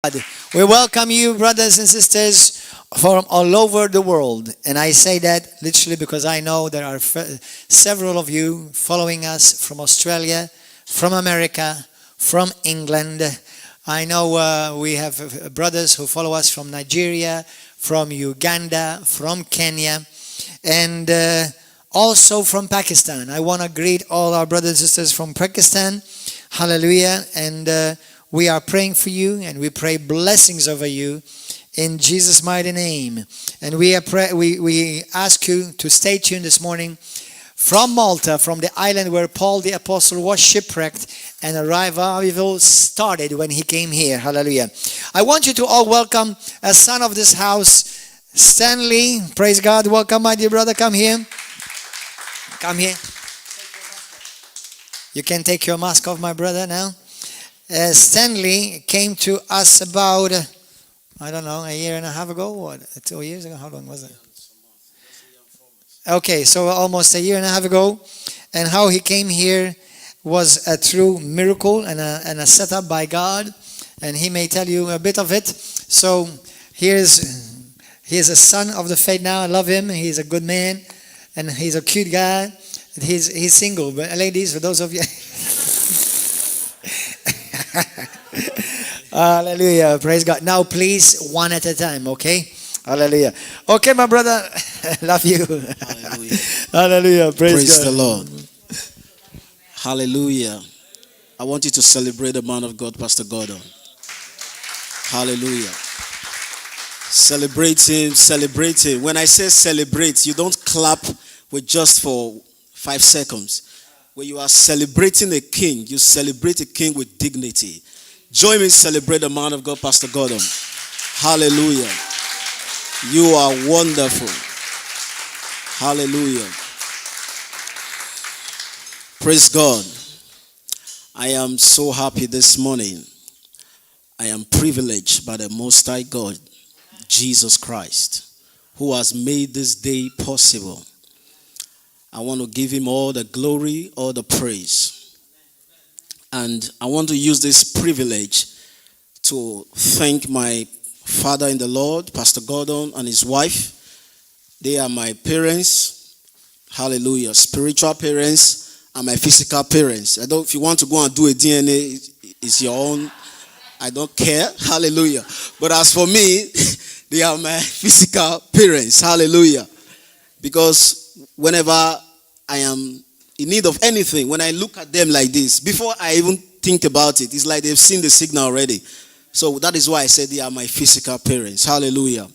We welcome you, brothers and sisters, from all over the world. And I say that literally because I know there are several of you following us from Australia, from America, from England. I know we have brothers who follow us from Nigeria, from Uganda, from Kenya, and also from Pakistan. I want to greet all our brothers and sisters from Pakistan. Hallelujah. And we are praying for you, and we pray blessings over you in Jesus' mighty name. And we ask you to stay tuned this morning from Malta, from the island where Paul the Apostle was shipwrecked, and a revival started when he came here. Hallelujah. I want you to all welcome a son of this house, Stanley. Praise God. Welcome, my dear brother. Come here. Come here. You can take your mask off, my brother, now. Stanley came to us about, I don't know, a year and a half ago, or 2 years ago. How long was it? Okay, so almost a year and a half ago. And how he came here was a true miracle and a setup by God. And he may tell you a bit of it. So he is a son of the faith now. I love him. He's a good man. And he's a cute guy. He's single. But ladies, for those of you... Hallelujah. Praise God. Now please, one at a time, okay? Hallelujah. Okay, my brother. Love you. Hallelujah. Hallelujah. Praise God. the Lord. Hallelujah. I want you to celebrate the man of God, Pastor Gordon. Hallelujah. Celebrate him. Celebrate him. When I say celebrate, you don't clap with just for 5 seconds. When you are celebrating a king, you celebrate a king with dignity. Join me in celebrate the man of God, Pastor Gordon. Hallelujah. You are wonderful. Hallelujah. Praise God. I am so happy this morning. I am privileged by the Most High God, Jesus Christ, who has made this day possible. I want to give him all the glory, all the praise. And I want to use this privilege to thank my father in the Lord, Pastor Gordon, and his wife. They are my parents. Hallelujah. Spiritual parents and my physical parents. If you want to go and do a DNA, it's your own. I don't care. Hallelujah. But as for me, they are my physical parents. Hallelujah. Because whenever I am in need of anything, when I look at them like this, before I even think about it, it's like they've seen the signal already. So that is why I said they are my physical parents. Hallelujah.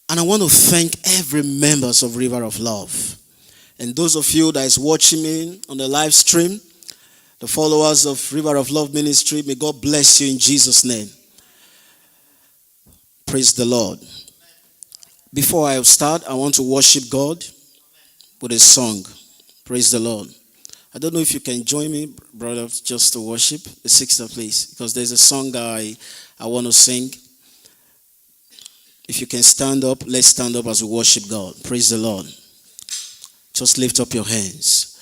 And I want to thank every members of River of Love. And those of you that is watching me on the live stream, the followers of River of Love Ministry, may God bless you in Jesus' name. Praise the Lord. Before I start, I want to worship God with a song. Praise the Lord. I don't know if you can join me, brother, just to worship. The sister, please. Because there's a song I want to sing. If you can stand up, let's stand up as we worship God. Praise the Lord. Just lift up your hands.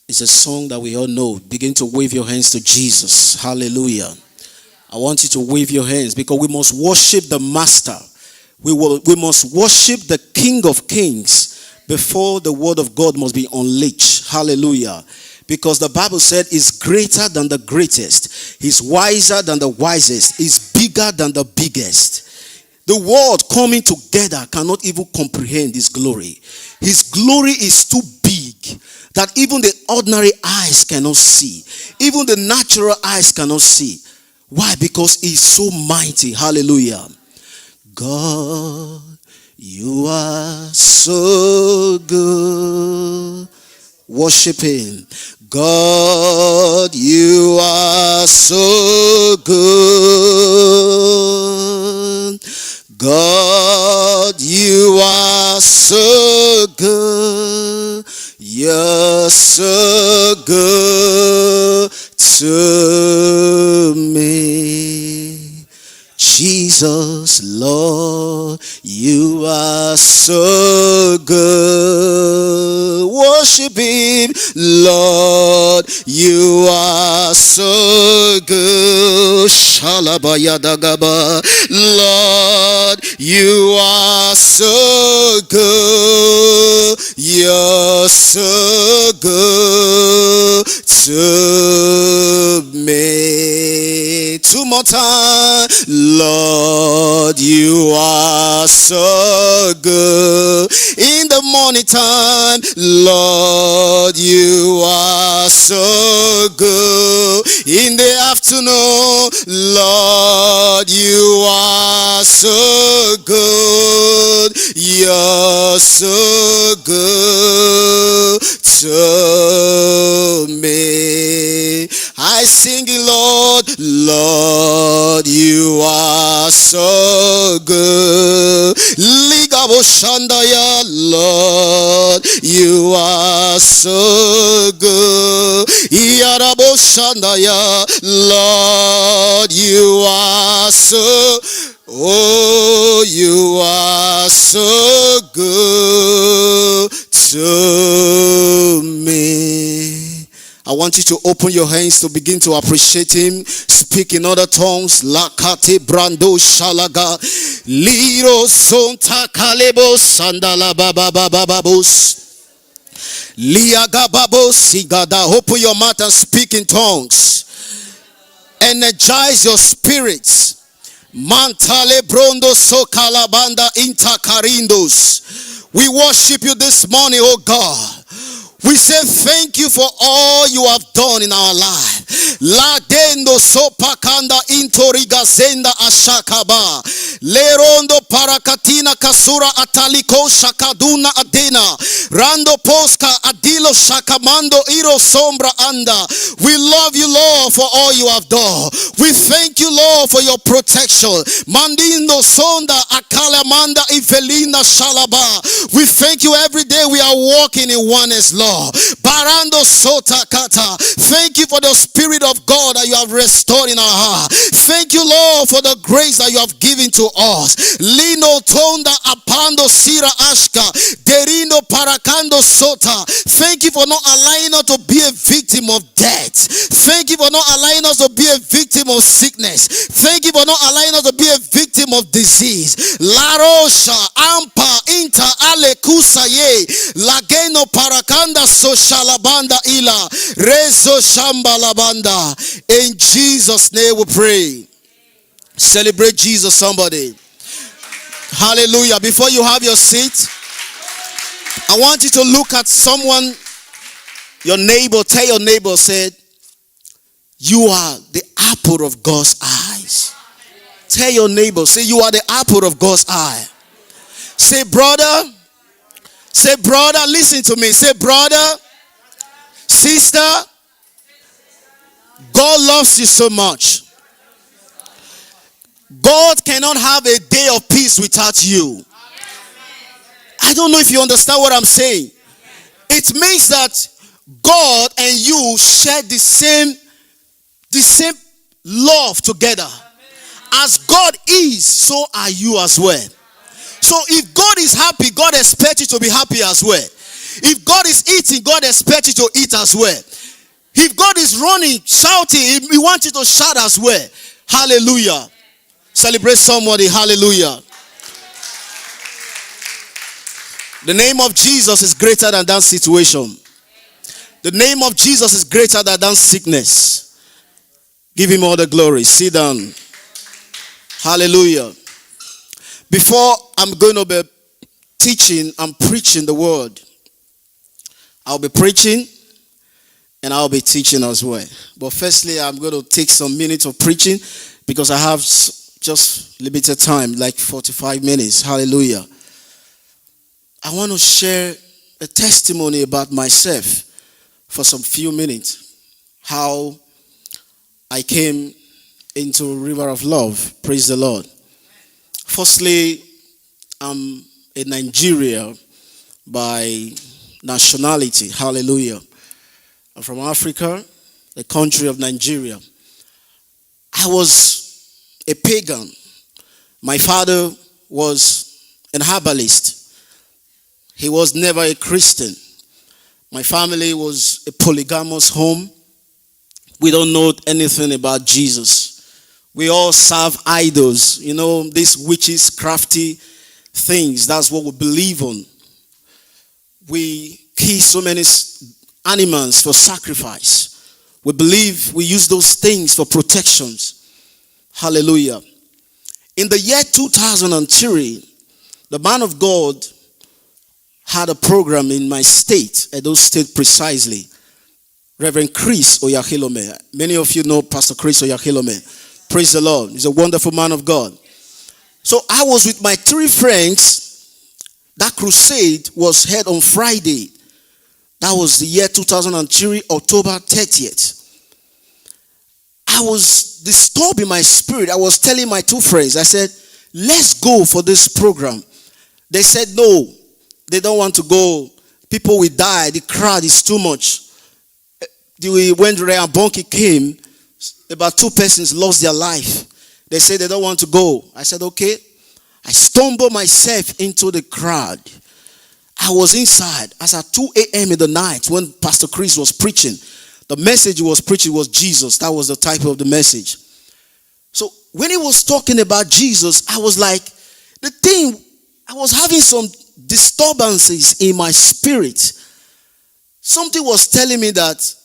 It's a song that we all know. Begin to wave your hands to Jesus. Hallelujah. I want you to wave your hands because we must worship the Master. We must worship the King of Kings before the word of God must be unleashed. Hallelujah. Because the Bible said he's greater than the greatest. He's wiser than the wisest. He's bigger than the biggest. The world coming together cannot even comprehend his glory. His glory is too big that even the ordinary eyes cannot see. Even the natural eyes cannot see. Why? Because he's so mighty. Hallelujah. God, you are so good. Worship him. God, you are so good. God, you are so good. You're so good to me. Jesus, Lord, you are so good. Worship him, Lord, you are so good. Shalabayadagaba, Lord, you are so good. You're so good to me. Two more times. Lord, you are so good. In the morning time, Lord, you are so good. In the afternoon, Lord, you are so good. You're so good to me. I sing it, Lord, Lord, you are so good. Ligabo Shandaya, Lord, you are so good. Yarabo Shandaya, Lord, you are so, oh, you are so good to me. I want you to open your hands to begin to appreciate him. Speak in other tongues. Lakate brando shalaga. Liro sonta kalebo sandala bababababos. Liagababo sigada. Open your mouth and speak in tongues. Energize your spirits. Mantale brondo so kalabanda intakarindos. We worship you this morning, oh God. We say thank you for all you have done in our life. Lagendo sopakanda intorigazenda ashakaba. Lerondo parakatina kasura ataliko shakaduna adena. Rando poska adilo shakamando iro sombra anda. We love you, Lord, for all you have done. We thank you, Lord, for your protection. Mandindo sonda akalamanda ifelina shalaba. We thank you every day we are walking in oneness, Lord. Barando sota kata. Thank you for the Spirit of God that you have restored in our heart. Thank you, Lord, for the grace that you have given to us. Lino tonda apando sira ashka. Derino parakando sota. Thank you for not allowing us to be a victim of death. Thank you for not allowing us to be a victim of sickness. Thank you for not allowing us to be a victim of disease. La Rosha, Ampa, Inta, Ale, Kusaye, Lageno, Parakanda, So Shalabanda, Ila, Rezo, Shambalabanda. In Jesus' name we pray. Celebrate Jesus, somebody. Hallelujah. Before you have your seat, I want you to look at someone, your neighbor. Tell your neighbor, said, you are the apple of God's eyes. Tell your neighbor, say, you are the apple of God's eye. Say, brother, listen to me. Say, brother, sister, God loves you so much. God cannot have a day of peace without you. I don't know if you understand what I'm saying. It means that God and you share the same love together. As God is, so are you as well. So if God is happy, God expects you to be happy as well. If God is eating, God expects you to eat as well. If God is running, shouting, He wants you to shout as well. Hallelujah. Celebrate somebody. Hallelujah. The name of Jesus is greater than that situation. The name of Jesus is greater than that sickness. Give him all the glory. Sit down. Hallelujah. Before I'm going to be teaching and preaching the word, I'll be preaching and I'll be teaching as well. But firstly, I'm going to take some minutes of preaching because I have just limited time, like 45 minutes. Hallelujah. I want to share a testimony about myself for some few minutes. How I came into River of Love. Praise the Lord. Firstly, I'm a Nigerian by nationality. Hallelujah. I'm from Africa, the country of Nigeria. I was a pagan My father was an herbalist. He was never a Christian. My family was a polygamous home. We don't know anything about Jesus. We all serve idols, these witches, crafty things. That's what we believe on. We kill so many animals for sacrifice. We believe we use those things for protections. Hallelujah. In the year 2003, the man of God had a program in my state, Edo State precisely. Reverend Chris Oyahilome. Many of you know Pastor Chris Oyahilome. Praise the Lord. He's a wonderful man of God. So I was with my 3 friends. That crusade was held on Friday. That was the year 2003, October 30th. I was disturbed in my spirit. I was telling my 2 friends, I said, let's go for this program. They said, no, they don't want to go. People will die. The crowd is too much. When Ray Bonky came, about 2 persons lost their life. They said they don't want to go. I said, okay. I stumbled myself into the crowd. I was inside as at 2 a.m. in the night when Pastor Chris was preaching. The message he was preaching was Jesus. That was the title of the message. So when he was talking about Jesus, I was like, I was having some disturbances in my spirit. Something was telling me that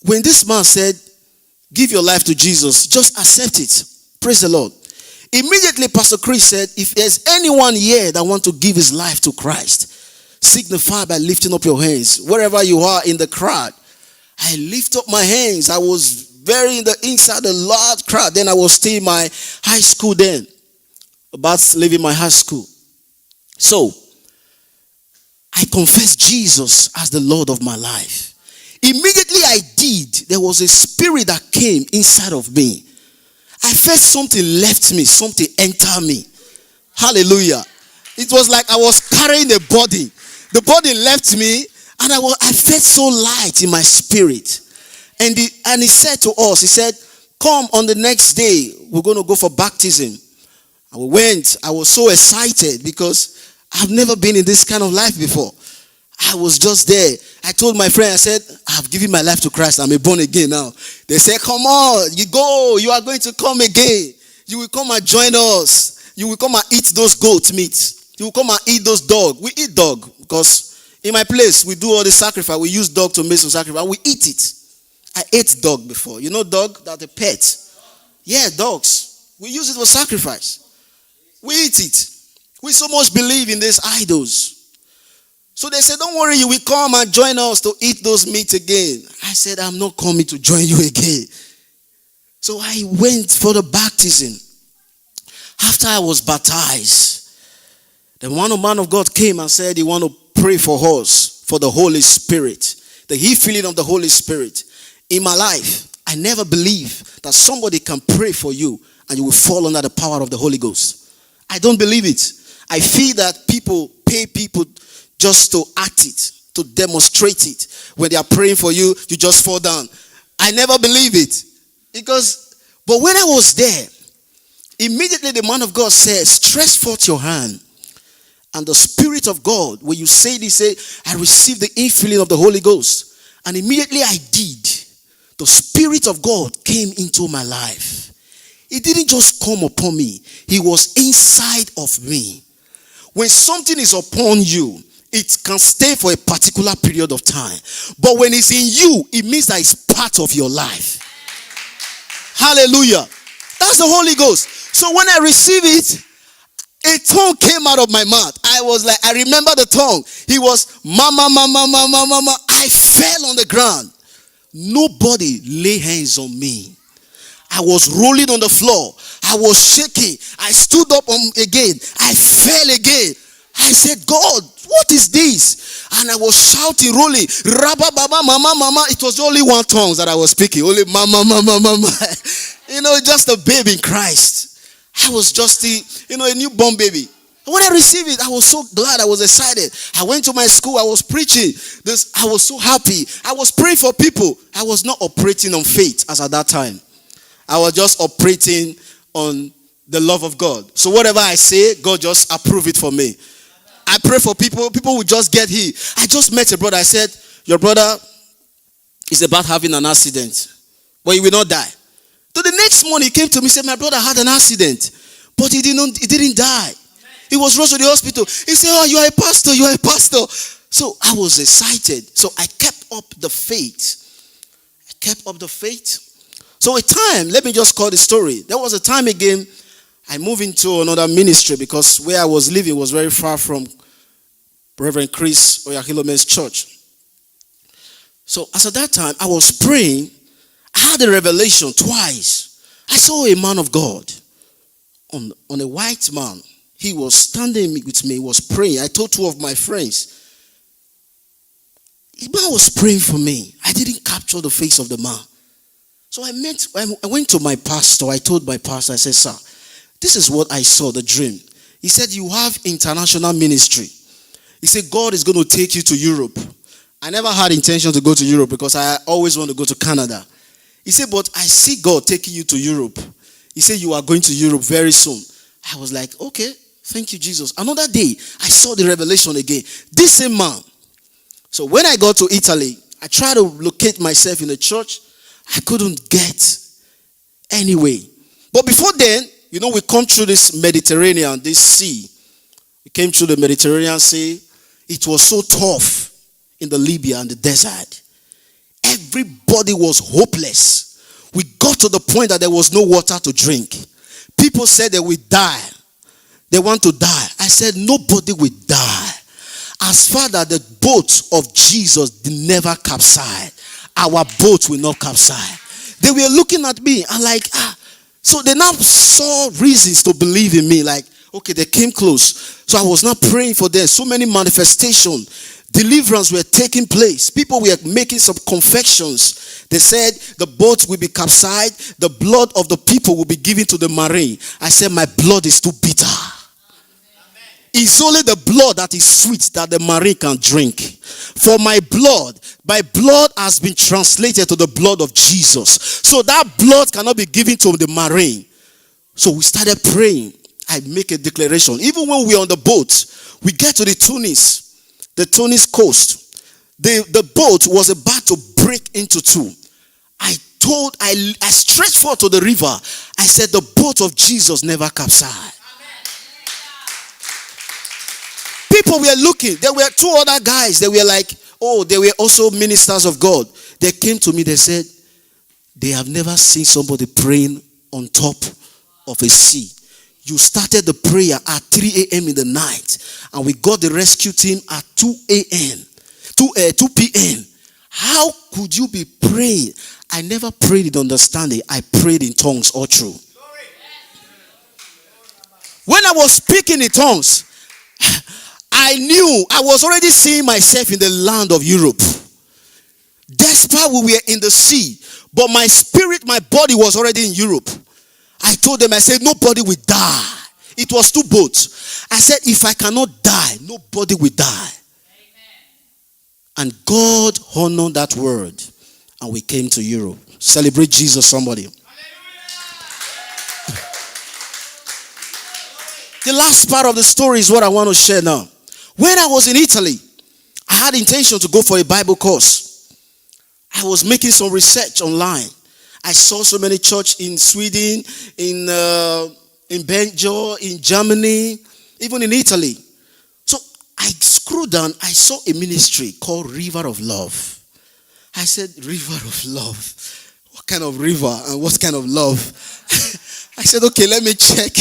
when this man said, give your life to Jesus, just accept it. Praise the Lord. Immediately Pastor Chris said, if there's anyone here that wants to give his life to Christ, signify by lifting up your hands. Wherever you are in the crowd, I lift up my hands. I was very in the inside a large crowd. Then I was still in my high school then. About leaving my high school. So, I confessed Jesus as the Lord of my life. Immediately I did, there was a spirit that came inside of me. I felt something left me, something entered me. Hallelujah. It was like I was carrying a body. The body left me and I felt so light in my spirit. And he said to us, he said, come on the next day, we're going to go for baptism. And we went. I was so excited because I've never been in this kind of life before. I was just there. I told my friend, I said, I've given my life to Christ. I'm a born again now. They said, come on, you go. You are going to come again. You will come and join us. You will come and eat those goat meat. You will come and eat those dog. We eat dog because in my place, we do all the sacrifice. We use dog to make some sacrifice. We eat it. I ate dog before. You know dog? That's a pet. Yeah, dogs. We use it for sacrifice. We eat it. We so much believe in these idols. So they said, don't worry, you will come and join us to eat those meat again. I said, I'm not coming to join you again. So I went for the baptism. After I was baptized, the man of God came and said he want to pray for us, for the Holy Spirit, the feeling of the Holy Spirit. In my life, I never believed that somebody can pray for you and you will fall under the power of the Holy Ghost. I don't believe it. I feel that people pay people just to act it, to demonstrate it. When they are praying for you, you just fall down. I never believe it. But when I was there, immediately the man of God said, stretch forth your hand. And the Spirit of God, when you say this, say, I received the infilling of the Holy Ghost. And immediately I did. The Spirit of God came into my life. It didn't just come upon me. He was inside of me. When something is upon you, it can stay for a particular period of time. But when it's in you, it means that it's part of your life. Hallelujah. That's the Holy Ghost. So when I received it, a tongue came out of my mouth. I was like, I remember the tongue. He was, mama, mama, mama, mama. I fell on the ground. Nobody lay hands on me. I was rolling on the floor. I was shaking. I stood up again. I fell again. I said, God, what is this? And I was shouting, rolling. Rabba, baba, mama, mama. It was only one tongue that I was speaking. Only mama, mama, mama. Just a baby in Christ. I was just a newborn baby. When I received it, I was so glad. I was excited. I went to my school. I was preaching. I was so happy. I was praying for people. I was not operating on faith as at that time. I was just operating on the love of God. So whatever I say, God just approve it for me. I pray for people. People will just get healed. I just met a brother. I said, your brother is about having an accident, but he will not die. So the next morning he came to me and said, my brother had an accident, but he didn't die. He was rushed to the hospital. He said, oh, you are a pastor. You are a pastor. So I was excited. So I kept up the faith. So a time, let me just call the story. There was a time again, I moved into another ministry because where I was living was very far from Reverend Chris Oyakhilom's church. So as at that time, I was praying. I had a revelation twice. I saw a man of God on a white man. He was standing with me, he was praying. I told two of my friends. The man was praying for me. I didn't capture the face of the man. So I went to my pastor. I told my pastor, I said, sir, this is what I saw, the dream. He said, you have international ministry. He said, God is going to take you to Europe. I never had intention to go to Europe because I always want to go to Canada. He said, but I see God taking you to Europe. He said, you are going to Europe very soon. I was like, okay, thank you, Jesus. Another day, I saw the revelation again. This same man. So when I got to Italy, I tried to locate myself in the church. I couldn't get anyway. But before then, we come through this Mediterranean, this sea. We came through the Mediterranean Sea. It was so tough in the Libya and the desert. Everybody was hopeless. We got to the point that there was no water to drink. People said they would die. They want to die. I said, nobody will die. As far as the boat of Jesus never capsized, our boat will not capsize. They were looking at me and like, so they now saw reasons to believe in me. Like, okay, they came close. So I was not praying for them. So many manifestations, deliverance were taking place. People were making some confessions. They said the boat will be capsized. The blood of the people will be given to the marine. I said, my blood is too bitter. It's only the blood that is sweet that the marine can drink. For my blood has been translated to the blood of Jesus. So that blood cannot be given to the marine. So we started praying. I make a declaration. Even when we are on the boat, we get to the Tunis coast. The boat was about to break into two. I stretched forth to the river. I said, the boat of Jesus never capsized. People were looking. There were two other guys. They were like, they were also ministers of God. They came to me. They said, they have never seen somebody praying on top of a sea. You started the prayer at 3 a.m. in the night. And we got the rescue team at 2 p.m. How could you be praying? I never prayed in understanding. I prayed in tongues all through. When I was speaking in tongues, I knew I was already seeing myself in the land of Europe. Despite we were in the sea, but my spirit, my body was already in Europe. I told them, I said, nobody will die. It was two boats. I said, if I cannot die, nobody will die. Amen. And God honored that word. And we came to Europe. Celebrate Jesus, somebody. The last part of the story is what I want to share now. When I was in Italy, I had intention to go for a Bible course. I was making some research online. I saw so many churches in Sweden, in Belgium, in Germany, even in Italy. So I scrolled down. I saw a ministry called River of Love. I said, River of Love. What kind of river and what kind of love? I said, okay, let me check.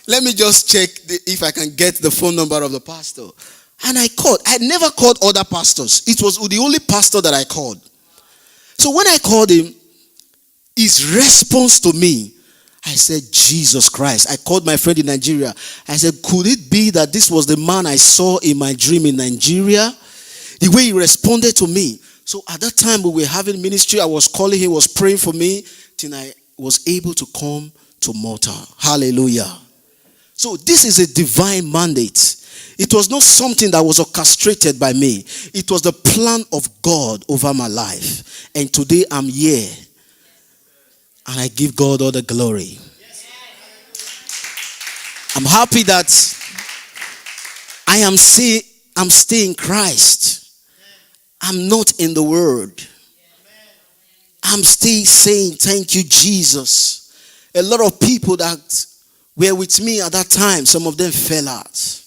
Let me just check if I can get the phone number of the pastor. And I called. I never called other pastors. It was the only pastor that I called. So when I called him, his response to me, I said, Jesus Christ. I called my friend in Nigeria. I said, could it be that this was the man I saw in my dream in Nigeria? The way he responded to me. So at that time we were having ministry. I was calling him, was praying for me till I was able to come to Malta. Hallelujah. So this is a divine mandate. It was not something that was orchestrated by me. It was the plan of God over my life. And today I'm here. And I give God all the glory. I'm happy that I'm still in Christ. I'm not in the world. I'm still saying thank you, Jesus. A lot of people that were with me at that time, some of them fell out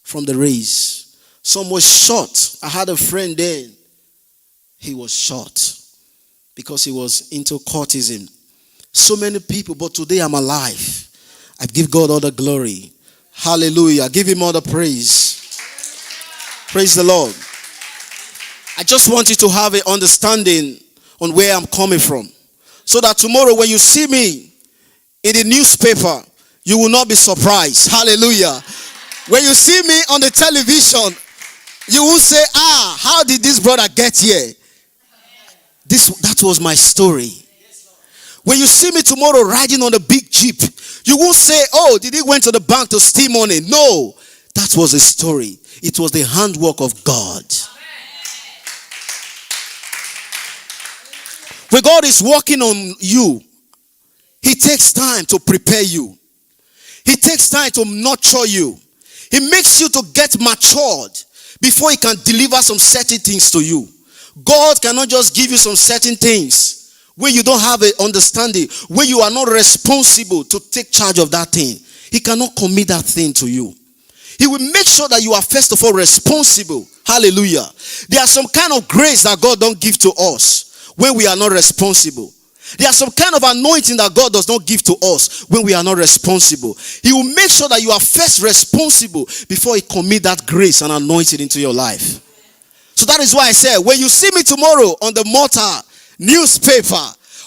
from the race. Some were shot. I had a friend then. He was shot because he was into courtism. So many people, but today I'm alive. I give God all the glory. Hallelujah. Give him all the praise. Praise the Lord. I just want you to have an understanding on where I'm coming from, so that tomorrow when you see me in the newspaper, you will not be surprised. Hallelujah. When you see me on the television, you will say, how did this brother get here? That was my story. When you see me tomorrow riding on a big jeep, you won't say, did he went to the bank to steal money? No, that was a story. It was the handwork of God. When God is working on you, he takes time to prepare you. He takes time to nurture you. He makes you to get matured before he can deliver some certain things to you. God cannot just give you some certain things where you don't have an understanding, where you are not responsible to take charge of that thing. He cannot commit that thing to you. He will make sure that you are first of all responsible. Hallelujah. There are some kind of grace that God don't give to us when we are not responsible. There are some kind of anointing that God does not give to us when we are not responsible. He will make sure that you are first responsible before he commit that grace and anointing into your life. So that is why I said, when you see me tomorrow on the Malta newspaper,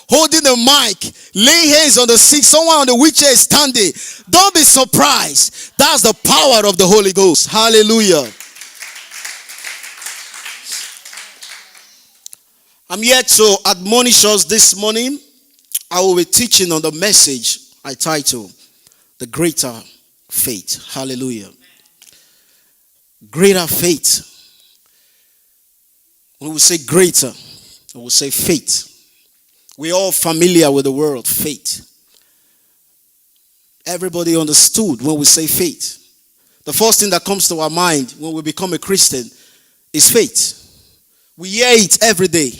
holding the mic, laying hands on the sick, someone on the wheelchair is standing, don't be surprised. That's the power of the Holy Ghost. Hallelujah. I'm here to admonish us this morning. I will be teaching on the message I title, The Greater Faith. Hallelujah. Greater faith. When we say greater, we will say faith. We're all familiar with the word faith. Everybody understood when we say faith. The first thing that comes to our mind when we become a Christian is faith. We hear it every day.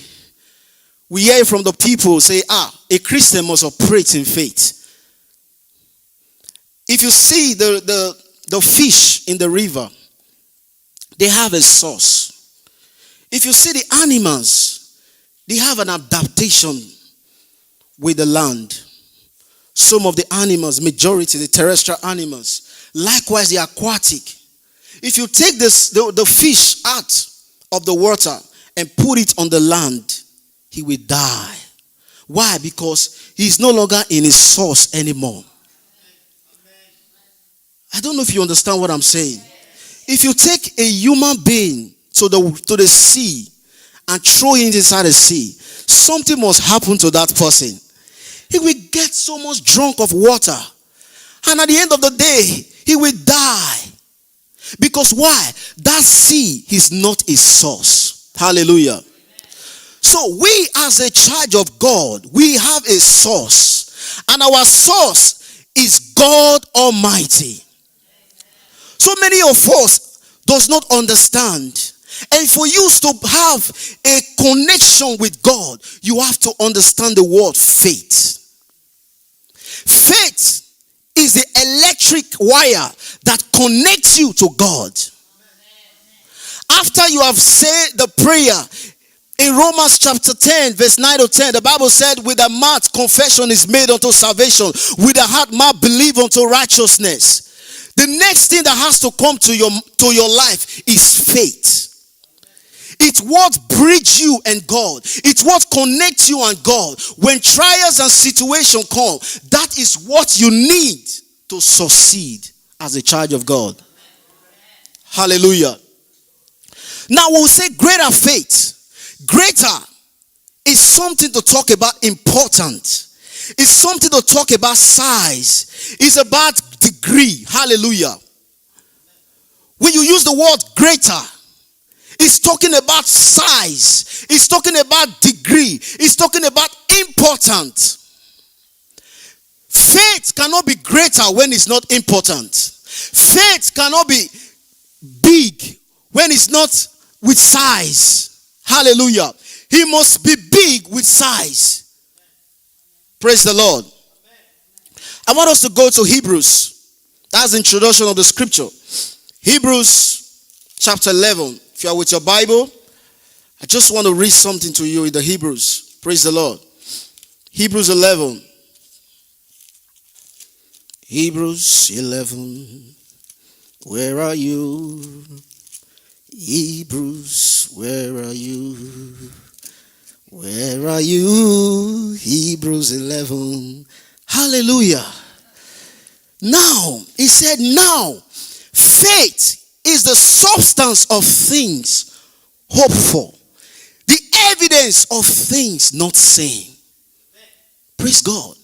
We hear it from the people say, a Christian must operate in faith. If you see the fish in the river, they have a source. If you see the animals, they have an adaptation with the land. Some of the animals, majority, the terrestrial animals, likewise the aquatic. If you take the fish out of the water and put it on the land, he will die. Why? Because he's no longer in his source anymore. I don't know if you understand what I'm saying. If you take a human being to the sea and throw him inside the sea, something must happen to that person. He will get so much drunk of water. And at the end of the day, he will die. Because why? That sea is not his source. Hallelujah. So we as a child of God, we have a source. And our source is God Almighty. So many of us does not understand. And for you to have a connection with God, you have to understand the word faith. Faith is the electric wire that connects you to God. After you have said the prayer, in Romans chapter 10, verse 9 to 10, the Bible said, with the mouth confession is made unto salvation, with the heart man believe unto righteousness. The next thing that has to come to your life is faith. It's what bridges you and God. It's what connects you and God. When trials and situations come, that is what you need to succeed as a child of God. Hallelujah. Now we'll say greater faith. Greater is something to talk about important. It's something to talk about size. It's about degree. Hallelujah. When you use the word greater, it's talking about size. It's talking about degree. It's talking about important. Faith cannot be greater when it's not important. Faith cannot be big when it's not with size. Hallelujah. He must be big with size. Praise the Lord. I want us to go to Hebrews. That's the introduction of the scripture. Hebrews chapter 11. If you are with your Bible, I just want to read something to you in the Hebrews. Praise the Lord. Hebrews 11. Hebrews 11. Where are you? Hebrews, where are you? Where are you? Hebrews 11. Hallelujah. Now, he said, now, faith is the substance of things hoped for, the evidence of things not seen. Praise God.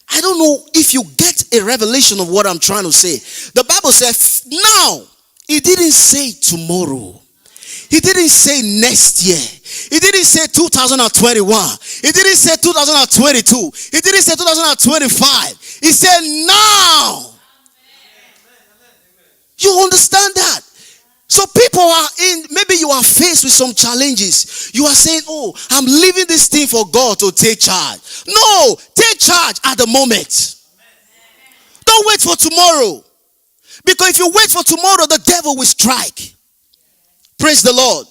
I don't know if you get a revelation of what I'm trying to say. The Bible says, now, it didn't say tomorrow. He didn't say next year. He didn't say 2021. He didn't say 2022. He didn't say 2025. He said now. You understand that? So people are maybe you are faced with some challenges. You are saying, oh, I'm leaving this thing for God to take charge. No, take charge at the moment. Don't wait for tomorrow. Because if you wait for tomorrow, the devil will strike. Praise the Lord.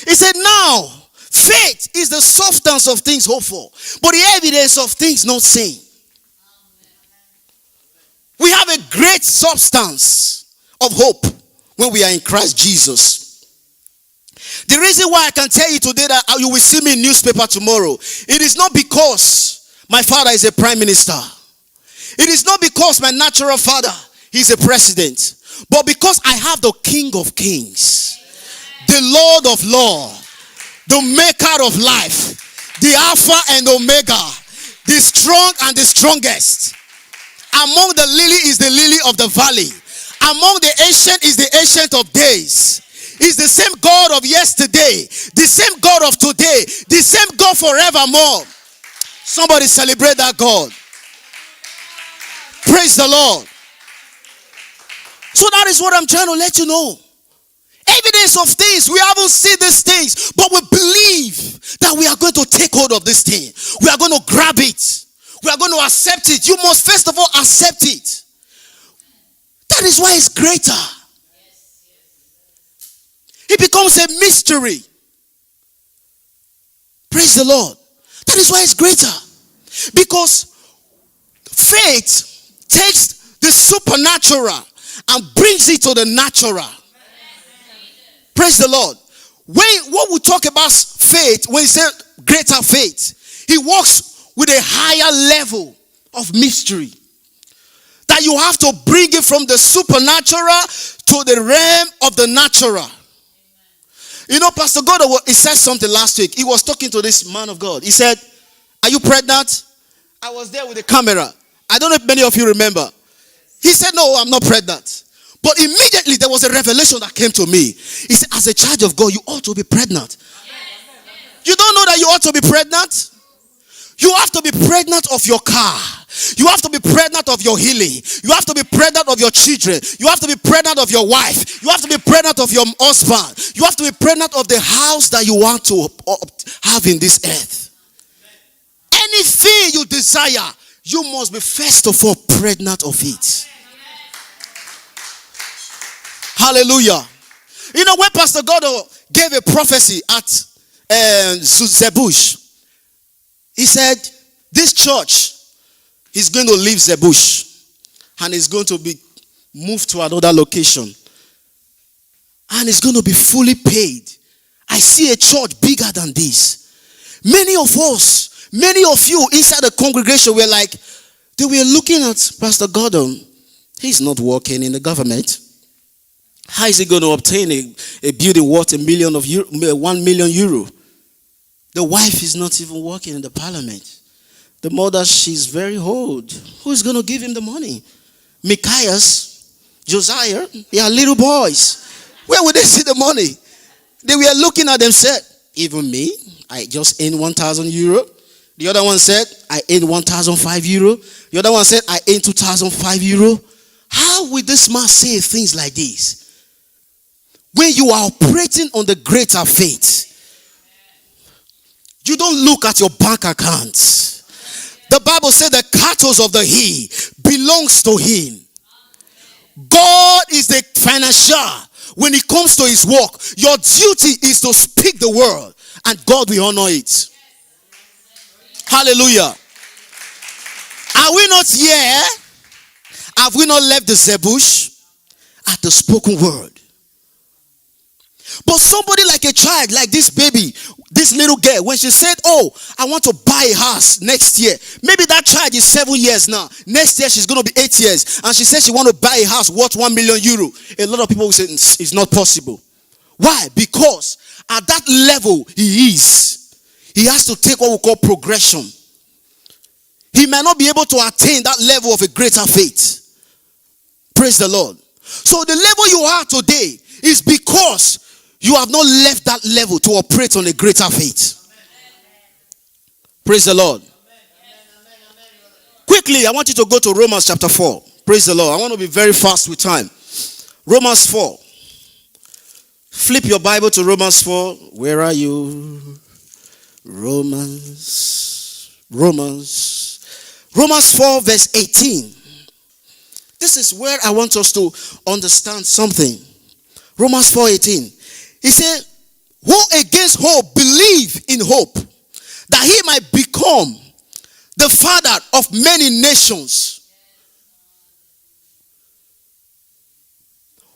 He said, now, faith is the substance of things hoped for, but the evidence of things not seen. We have a great substance of hope when we are in Christ Jesus. The reason why I can tell you today that you will see me in newspaper tomorrow, it is not because my father is a prime minister. It is not because my natural father is a president, but because I have the King of Kings, the Lord of Lords, the maker of life, the Alpha and Omega, the strong and the strongest. Among the lily is the lily of the valley. Among the ancient is the ancient of days. He's the same God of yesterday, the same God of today, the same God forevermore. Somebody celebrate that God. Praise the Lord. So that is what I'm trying to let you know. Evidence of things. We haven't seen these things, but we believe that we are going to take hold of this thing. We are going to grab it. We are going to accept it. You must first of all accept it. That is why it's greater. It becomes a mystery. Praise the Lord. That is why it's greater. Because faith takes the supernatural and brings it to the natural. Praise the Lord. When we talk about faith, when he said greater faith, he works with a higher level of mystery. That you have to bring it from the supernatural to the realm of the natural. You know, Pastor God, he said something last week. He was talking to this man of God. He said, are you pregnant? I was there with the camera. I don't know if many of you remember. He said, no, I'm not pregnant. But immediately there was a revelation that came to me. He said, as a child of God, you ought to be pregnant. You don't know that you ought to be pregnant? You have to be pregnant of your car. You have to be pregnant of your healing. You have to be pregnant of your children. You have to be pregnant of your wife. You have to be pregnant of your husband. You have to be pregnant of the house that you want to have in this earth. Anything you desire, you must be first of all pregnant of it. Hallelujah. You know, when Pastor Godo gave a prophecy at Zebush, he said, this church is going to leave Zebush and is going to be moved to another location. And it's going to be fully paid. I see a church bigger than this. Many of us, many of you inside the congregation were like, they were looking at Pastor Gordon. He's not working in the government. How is he going to obtain a building worth €1 million? The wife is not even working in the parliament. The mother, she's very old. Who's going to give him the money? Micaiahs, Josiah, they are little boys. Where would they see the money? They were looking at them and said, even me, I just earned €1,000. The other one said, I earn 1,005 euro. The other one said, I earn 2,005 euro. How will this man say things like this? When you are operating on the greater faith, you don't look at your bank accounts. The Bible said the cattle of the hill belongs to him. God is the financier. When it comes to his work, your duty is to speak the word, and God will honor it. Hallelujah. Are we not here? Have we not left the zebush at the spoken word? But somebody like a child, like this baby, this little girl, when she said, oh, I want to buy a house next year. Maybe that child is 7 years now. Next year she's going to be 8 years. And she said she want to buy a house worth 1 million euro. A lot of people will say it's not possible. Why? Because at that level he has to take what we call progression. He might not be able to attain that level of a greater faith. Praise the Lord. So the level you are today is because you have not left that level to operate on a greater faith. Praise the Lord. Quickly, I want you to go to Romans chapter 4. Praise the Lord. I want to be very fast with time. Romans 4. Flip your Bible to Romans 4. Where are you? Romans 4 verse 18. This is where I want us to understand something. Romans 4:18. He said, who against hope believe in hope, that he might become the father of many nations.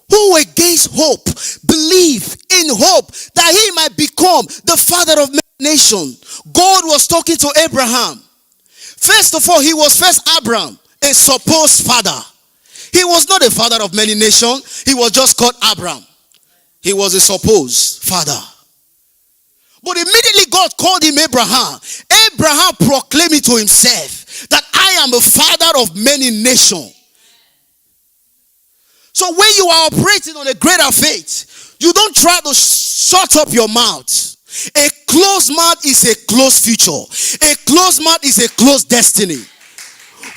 Who against hope believe in hope, that he might become the father of many nations. God was talking to Abraham. First of all, he was first Abraham, a supposed father. He was not a father of many nations. He was just called Abraham. He was a supposed father. But immediately God called him Abraham. Abraham proclaimed it to himself that I am a father of many nations. So when you are operating on a greater faith, you don't try to shut up your mouth. A closed mouth is a closed future. A closed mouth is a closed destiny.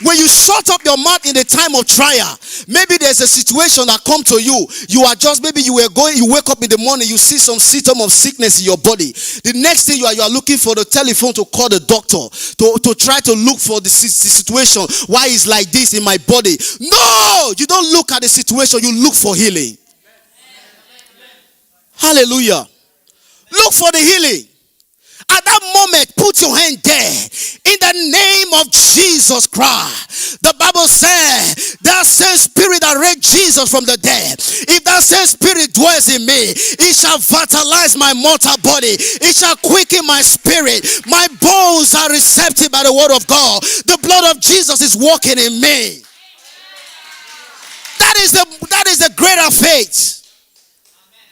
When you shut up your mouth in the time of trial, maybe there's a situation that come to you. You are just, maybe you wake up in the morning, you see some symptom of sickness in your body. The next thing you are looking for the telephone to call the doctor to try to look for the situation. Why is like this in my body? No, you don't look at the situation. You look for healing. Hallelujah. Look for the healing. At that moment, put your hand there. In the name of Jesus Christ. The Bible says, that same spirit that raised Jesus from the dead, if that same spirit dwells in me, it shall vitalize my mortal body. It shall quicken my spirit. My bones are receptive by the word of God. The blood of Jesus is working in me. That is the greater faith.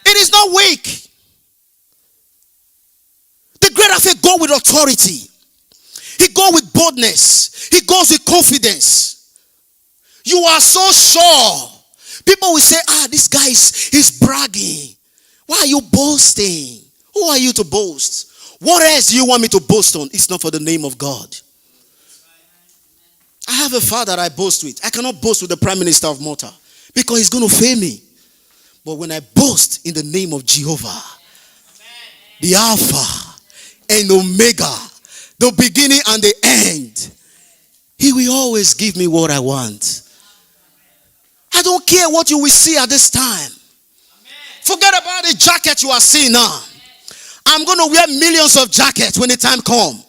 It is not weak. The greater faith goes with authority. He goes with boldness. He goes with confidence. You are so sure. People will say, this guy is bragging. Why are you boasting? Who are you to boast? What else do you want me to boast on? It's not for the name of God. I have a father I boast with. I cannot boast with the Prime Minister of Malta because he's going to fail me. But when I boast in the name of Jehovah, the Alpha and Omega, the beginning and the end, he will always give me what I want. I don't care what you will see at this time. Forget about the jacket you are seeing now. I'm going to wear millions of jackets when the time comes.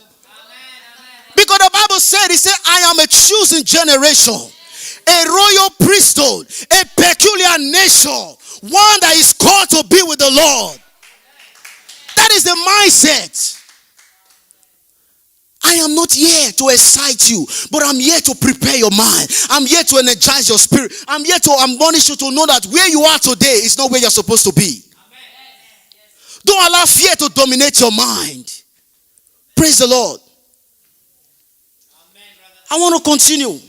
Because the Bible said, I am a chosen generation, a royal priesthood, a peculiar nation, one that is called to be with the Lord. That is the mindset. I am not here to excite you, but I'm here to prepare your mind. I'm here to energize your spirit. I'm here to admonish you to know that where you are today is not where you're supposed to be. Don't allow fear to dominate your mind. Praise the Lord. I want to continue.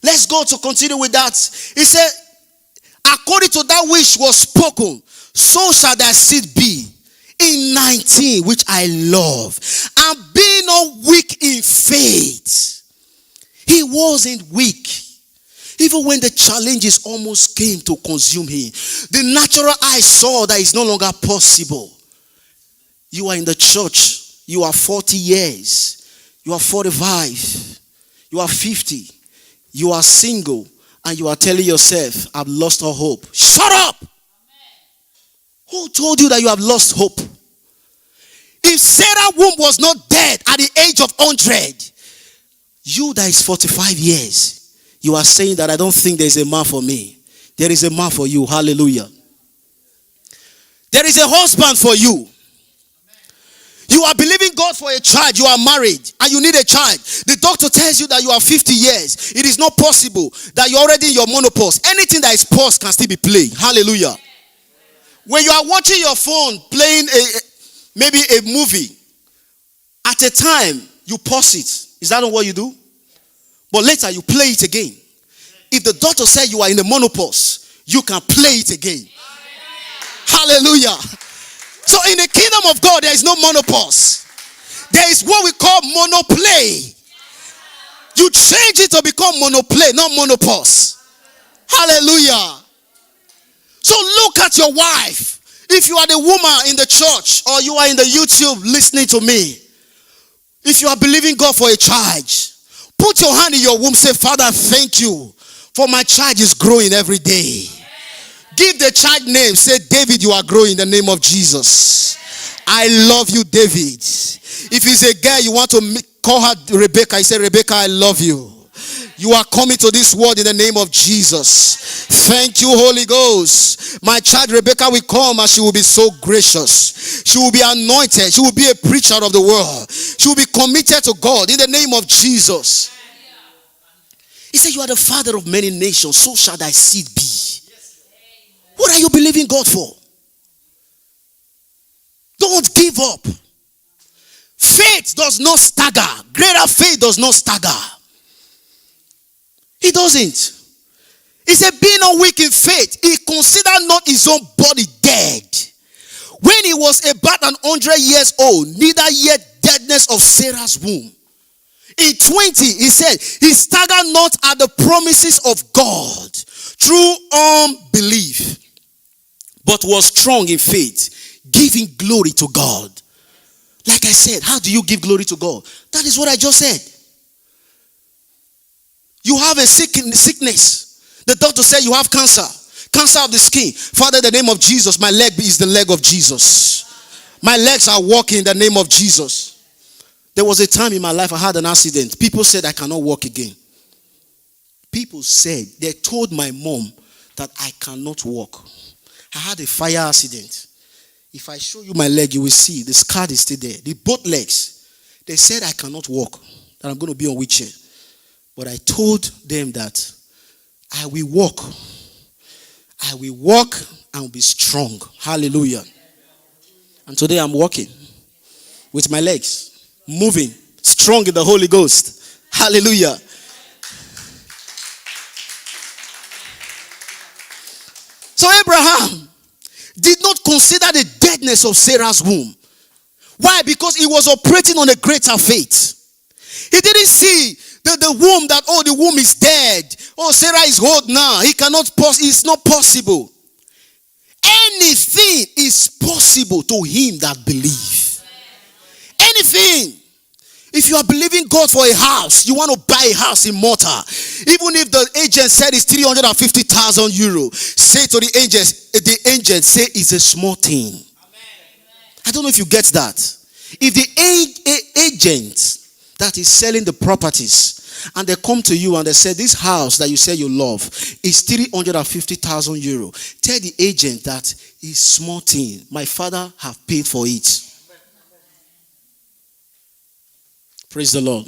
Let's go to continue with that. He said, according to that which was spoken, so shall thy seed be. In 19, which I love, and be not weak in faith. He wasn't weak. Even when the challenges almost came to consume him, the natural eye saw that it's no longer possible. You are in the church. You are 40 years. You are 45. You are 50. You are single. And you are telling yourself, I've lost all hope. Shut up! Amen. Who told you that you have lost hope? If Sarah's womb was not dead at the age of 100, you that is 45 years, you are saying that I don't think there is a man for me. There is a man for you. Hallelujah. There is a husband for you. You are believing God for a child. You are married and you need a child. The doctor tells you that you are 50 years. It is not possible that you're already in your menopause. Anything that is paused can still be played. Hallelujah. When you are watching your phone playing maybe a movie, at a time you pause it. Is that not what you do? But later you play it again. If the doctor said you are in the menopause, you can play it again. Hallelujah. So in the kingdom of God, there is no menopause. There is what we call monoplay. You change it to become monoplay, not menopause. Hallelujah. So look at your wife. If you are the woman in the church or you are in the YouTube listening to me, if you are believing God for a child, put your hand in your womb, say, Father, thank you for my child is growing every day. Give the child name. Say, David, you are growing in the name of Jesus. I love you, David. If it's a girl, you want to call her Rebecca. You say, Rebecca, I love you. You are coming to this world in the name of Jesus. Thank you, Holy Ghost. My child Rebecca will come and she will be so gracious. She will be anointed. She will be a preacher of the world. She will be committed to God in the name of Jesus. He said, you are the father of many nations. So shall thy seed be. What are you believing God for? Don't give up. Faith does not stagger. Greater faith does not stagger. He doesn't. He said, be not weak in faith. He considered not his own body dead, when he was about 100 years old, neither yet deadness of Sarah's womb. In 20, he said, he staggered not at the promises of God through unbelief, but was strong in faith, giving glory to God. Like I said, how do you give glory to God? That is what I just said. You have a sickness. The doctor said you have cancer. Cancer of the skin. Father, in the name of Jesus, my leg is the leg of Jesus. My legs are walking in the name of Jesus. There was a time in my life I had an accident. People said I cannot walk again. People said, they told my mom that I cannot walk. I had a fire accident. If I show you my leg, you will see the scar is still there. The both legs. They said I cannot walk, that I'm going to be on wheelchair. But I told them that I will walk. I will walk and be strong. Hallelujah. And today I'm walking with my legs, moving, strong in the Holy Ghost. Hallelujah. So Abraham did not consider the deadness of Sarah's womb. Why? Because he was operating on a greater faith. He didn't see the womb that, the womb is dead. Sarah is old now. It's not possible. Anything is possible to him that believes. Anything. If you are believing God for a house, you want to buy a house in Malta, even if the agent said it's 350,000 euro, say to the agent, say it's a small thing. I don't know if you get that. If the agent that is selling the properties, and they come to you and they say, this house that you say you love is 350,000 euro. Tell the agent that it's small thing. My father have paid for it. Praise the Lord.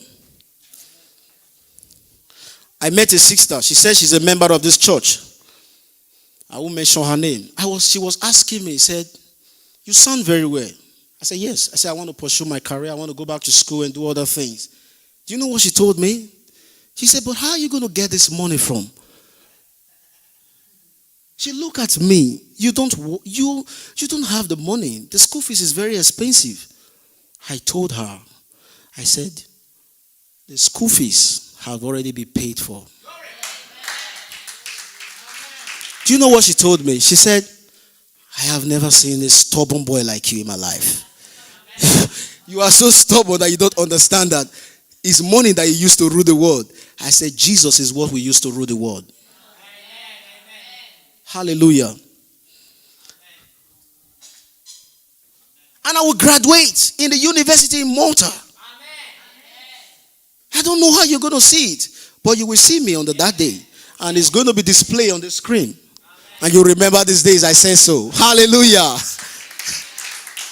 I met a sister. She said she's a member of this church. I won't mention her name. She was asking me, said, you sound very well. I said, yes. I said, I want to pursue my career. I want to go back to school and do other things. Do you know what she told me? She said, but how are you going to get this money from? She looked at me. You don't have the money. The school fees is very expensive. I told her, I said, the school fees have already been paid for. Do you know what she told me? She said, I have never seen a stubborn boy like you in my life. You are so stubborn that you don't understand that it's money that you used to rule the world. I said, Jesus is what we used to rule the world. Hallelujah. And I will graduate in the university in Malta. I don't know how you're going to see it, but you will see me on that day. And it's going to be displayed on the screen. And you remember these days I said so. Hallelujah.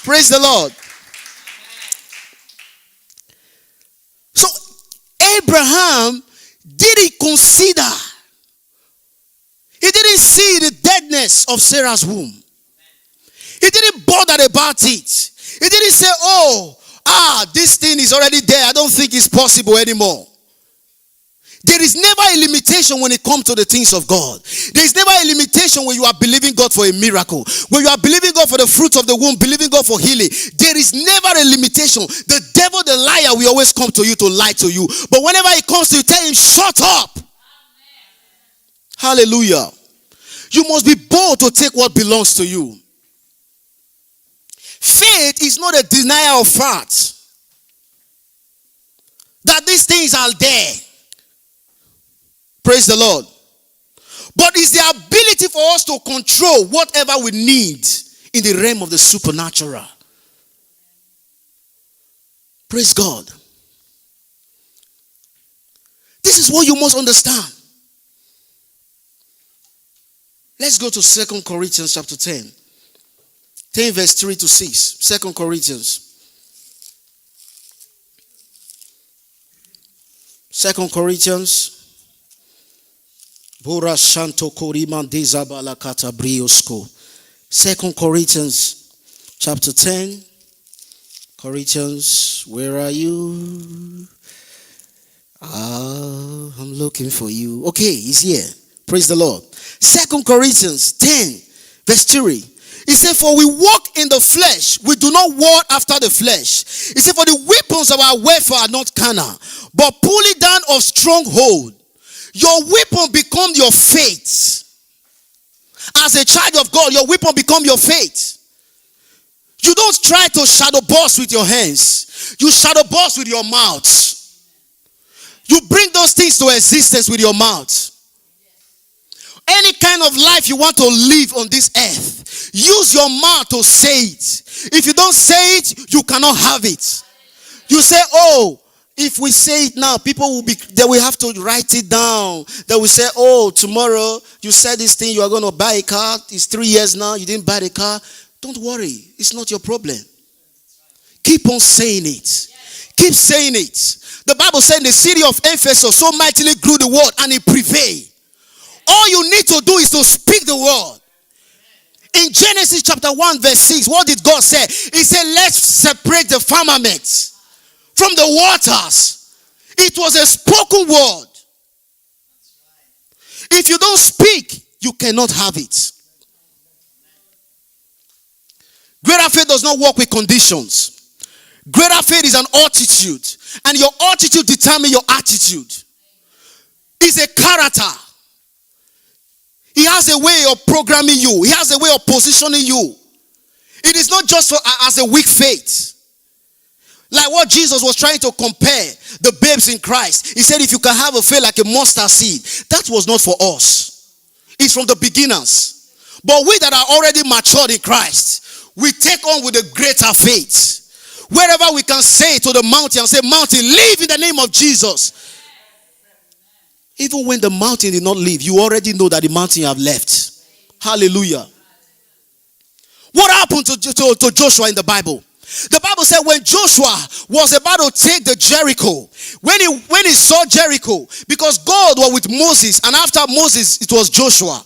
Praise the Lord. So Abraham didn't consider. He didn't see the deadness of Sarah's womb. He didn't bother about it. He didn't say, this thing is already there. I don't think it's possible anymore. There is never a limitation when it comes to the things of God. There is never a limitation when you are believing God for a miracle. When you are believing God for the fruit of the womb, believing God for healing. There is never a limitation. The devil, the liar, will always come to you to lie to you. But whenever he comes to you, tell him, shut up. Amen. Hallelujah. You must be bold to take what belongs to you. Faith is not a denial of fact. That these things are there. Praise the Lord. But it's the ability for us to control whatever we need in the realm of the supernatural. Praise God. This is what you must understand. Let's go to 2 Corinthians chapter 10. 10 verse 3 to 6. 2 Corinthians. 2 Corinthians. 2 Corinthians chapter 10. Corinthians, where are you? I'm looking for you. Okay, he's here. Praise the Lord. 2 Corinthians 10 verse 3. He said, for we walk in the flesh. We do not war after the flesh. He said, for the weapons of our warfare are not carnal, but pulling down of stronghold. Your weapon become your faith. As a child of God, your weapon become your faith. You don't try to shadow boss with your hands. You shadow boss with your mouth. You bring those things to existence with your mouth. Any kind of life you want to live on this earth, use your mouth to say it. If you don't say it, you cannot have it. You say, if we say it now, people they will have to write it down. They will say, tomorrow you said this thing, you are going to buy a car. It's 3 years now, you didn't buy the car. Don't worry, it's not your problem. Keep on saying it. Keep saying it. The Bible said the city of Ephesus so mightily grew the word and it prevailed. All you need to do is to speak the word. In Genesis chapter 1 verse 6, what did God say? He said, let's separate the firmament from the waters. It was a spoken word. If you don't speak, you cannot have it. Greater faith does not work with conditions. Greater faith is an attitude. And your attitude determines your attitude. It's a character. He has a way of programming you. He has a way of positioning you. It is not just as a weak faith. Like what Jesus was trying to compare the babes in Christ. He said if you can have a faith like a mustard seed. That was not for us. It's from the beginners. But we that are already matured in Christ, we take on with a greater faith. Wherever we can say to the mountain and say, mountain, live in the name of Jesus. Even when the mountain did not leave, you already know that the mountain have left. Hallelujah. What happened to Joshua in the Bible? The Bible said when Joshua was about to take the Jericho, when he saw Jericho, because God was with Moses, and after Moses, it was Joshua.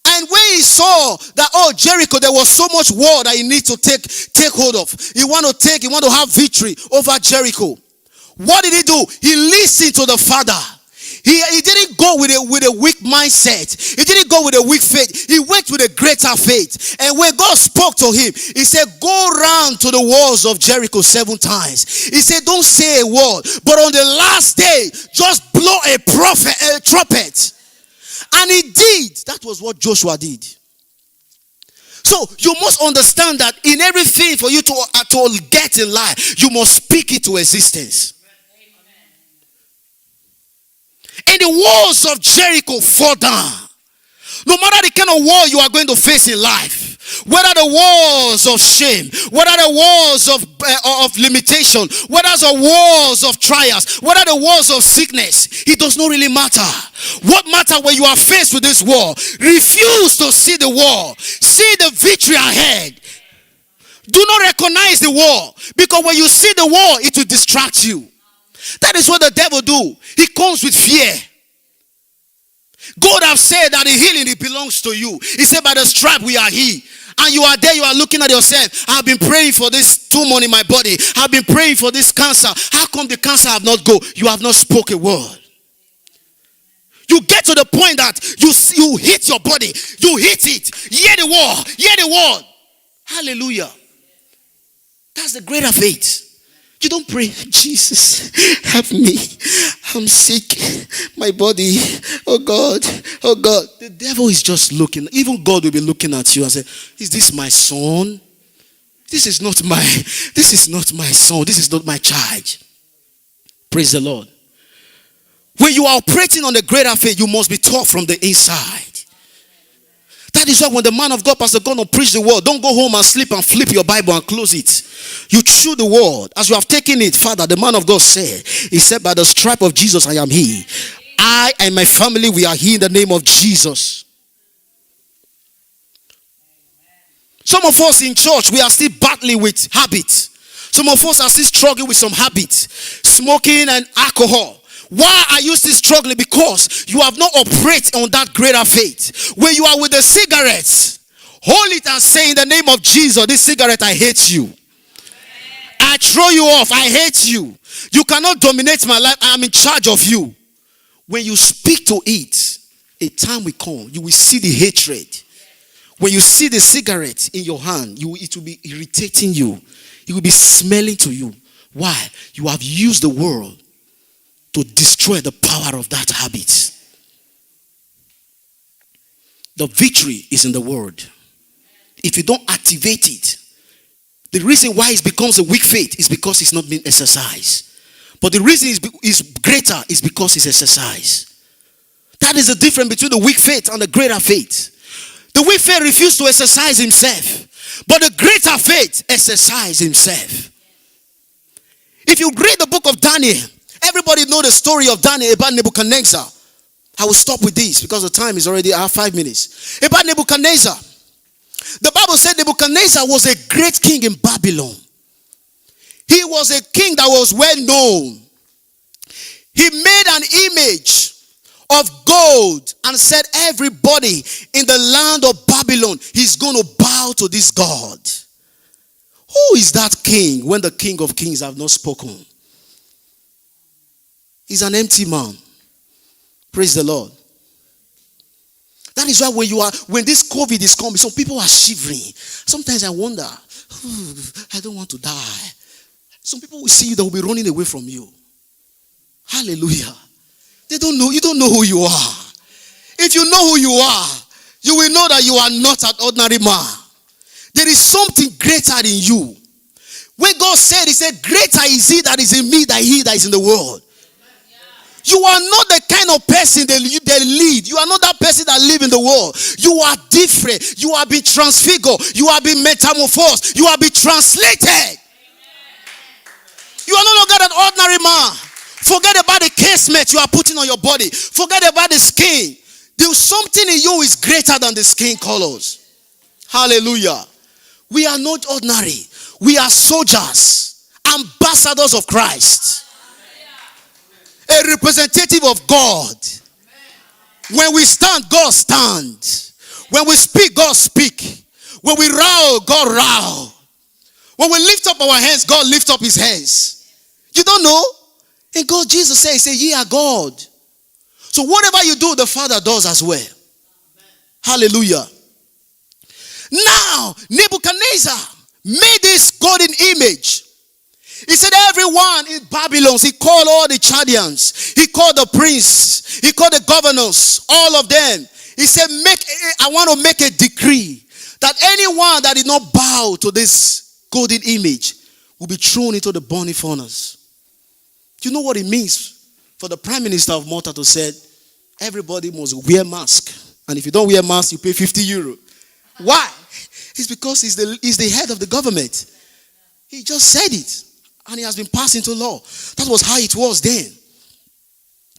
And when he saw that, Jericho, there was so much war that he needs to take hold of. He want to have victory over Jericho. What did he do? He listened to the Father. He didn't go with a weak mindset. He didn't go with a weak faith. He went with a greater faith. And when God spoke to him, he said, go round to the walls of Jericho 7 times. He said, don't say a word, but on the last day, just blow a trumpet. And he did. That was what Joshua did. So you must understand that in everything for you to get in life, you must speak it to existence. And the walls of Jericho fall down. No matter the kind of war you are going to face in life, whether the walls of shame, whether the walls of limitation, whether the walls of trials, whether the walls of sickness, it does not really matter. What matters when you are faced with this war? Refuse to see the war. See the victory ahead. Do not recognize the war, because when you see the war, it will distract you. That is what the devil do. He comes with fear. God have said that the healing, it belongs to you. He said, by the stripe we are healed. And you are there, you are looking at yourself. I've been praying for this tumor in my body. I've been praying for this cancer. How come the cancer have not go? You have not spoken a word. You get to the point that you hit your body. You hit it. Hear the word. Hear the word. Hallelujah. That's the greater faith. You don't pray, Jesus, help me. I'm sick. My body. Oh God. Oh God. The devil is just looking. Even God will be looking at you and say, is this my son? This is not my son. This is not my child. Praise the Lord. When you are operating on the greater faith, you must be taught from the inside. That is why when the man of God, Pastor God, preach the word, don't go home and sleep and flip your Bible and close it. You chew the word. As you have taken it, Father, the man of God said, he said, by the stripe of Jesus, I am he. I and my family, we are here in the name of Jesus. Some of us in church, we are still battling with habits. Some of us are still struggling with some habits. Smoking and alcohol. Why are you still struggling? Because you have not operated on that greater faith. When you are with the cigarettes, hold it and say, in the name of Jesus, this cigarette, I hate you. I throw you off. I hate you. You cannot dominate my life. I am in charge of you. When you speak to it, a time will come. You will see the hatred. When you see the cigarette in your hand, it will be irritating you. It will be smelling to you. Why? You have used the world to destroy the power of that habit. The victory is in the word. If you don't activate it, the reason why it becomes a weak faith is because it's not being exercised. But the reason is greater is because it's exercised. That is the difference between the weak faith and the greater faith. The weak faith refuses to exercise himself, but the greater faith exercises himself. If you read the book of Daniel, everybody know the story of Daniel about Nebuchadnezzar. I will stop with this because the time is already 5 minutes. About Nebuchadnezzar. The Bible said Nebuchadnezzar was a great king in Babylon. He was a king that was well known. He made an image of gold and said everybody in the land of Babylon is going to bow to this God. Who is that king when the King of Kings have not spoken? He's an empty man. Praise the Lord. That is why when this COVID is coming, some people are shivering. Sometimes I wonder, I don't want to die. Some people will see you, they will be running away from you. Hallelujah. They don't know, you don't know who you are. If you know who you are, you will know that you are not an ordinary man. There is something greater in you. When God said, he said, greater is he that is in me than he that is in the world. You are not the kind of person they lead. You are not that person that live in the world. You are different. You have been transfigured. You have been metamorphosed. You have been translated. You are no longer an ordinary man. Forget about the casement you are putting on your body. Forget about the skin. There's something in you is greater than the skin colors. Hallelujah. We are not ordinary. We are soldiers, ambassadors of Christ. A representative of God. When we stand, God stands. When we speak, God speak. When we row, God row. When we lift up our hands, God lift up his hands. You don't know? And God, Jesus said, he said, ye are God. So whatever you do, the Father does as well. Hallelujah. Now, Nebuchadnezzar made this golden image. He said everyone in Babylon, he called all the Chaldeans, he called the prince, he called the governors, all of them. He said, I want to make a decree that anyone that did not bow to this golden image will be thrown into the burning furnace. Do you know what it means for the Prime Minister of Malta to say, everybody must wear mask, and if you don't wear mask, you pay 50 euro. Why? It's because he's the head of the government. He just said it, and he has been passed into law. That was how it was then.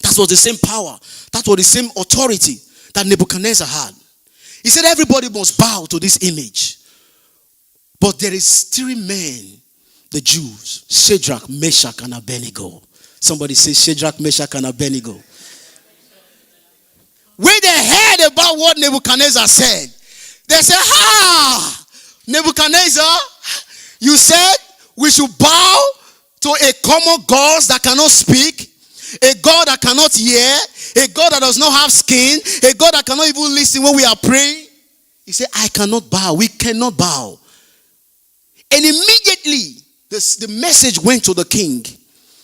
That was the same power. That was the same authority that Nebuchadnezzar had. He said everybody must bow to this image. But there is 3 men, the Jews, Shadrach, Meshach, and Abednego. Somebody say Shadrach, Meshach, and Abednego. When they heard about what Nebuchadnezzar said, they said, Nebuchadnezzar, you said we should bow to a common God that cannot speak, a God that cannot hear, a God that does not have skin, a God that cannot even listen when we are praying. He said, I cannot bow. We cannot bow. And immediately, the message went to the king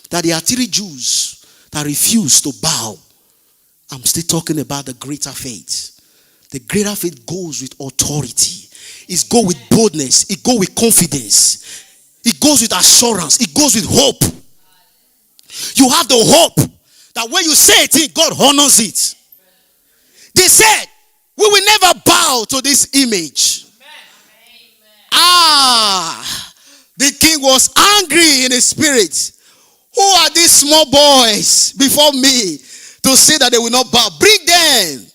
that there are 3 Jews that refused to bow. I'm still talking about the greater faith. The greater faith goes with authority. It goes with boldness. It goes with confidence. It goes with assurance. It goes with hope. You have the hope that when you say a thing, God honors it. They said, we will never bow to this image. The king was angry in his spirit. Who are these small boys before me to say that they will not bow? Bring them.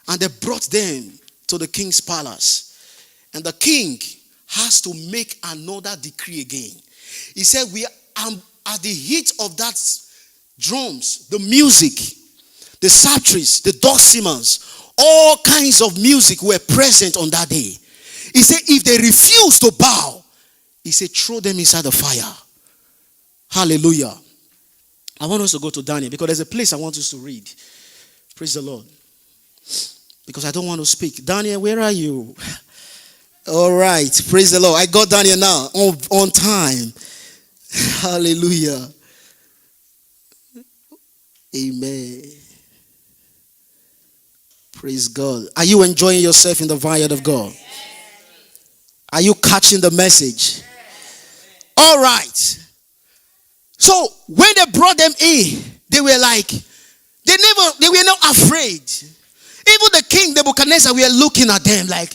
And they brought them to the king's palace. And the king has to make another decree again. He said, we are at the heat of that drums, the music, the psalteries, the dulcimers, all kinds of music were present on that day. He said, if they refuse to bow, he said, throw them inside the fire. Hallelujah. I want us to go to Daniel because there's a place I want us to read. Praise the Lord. Because I don't want to speak. Daniel, where are you? All right. Praise the Lord. I got Daniel now on time. Hallelujah. Amen. Praise God. Are you enjoying yourself in the vineyard of God? Are you catching the message? All right. So when they brought them in, they were like, they were not afraid. Even the king Nebuchadnezzar were looking at them like,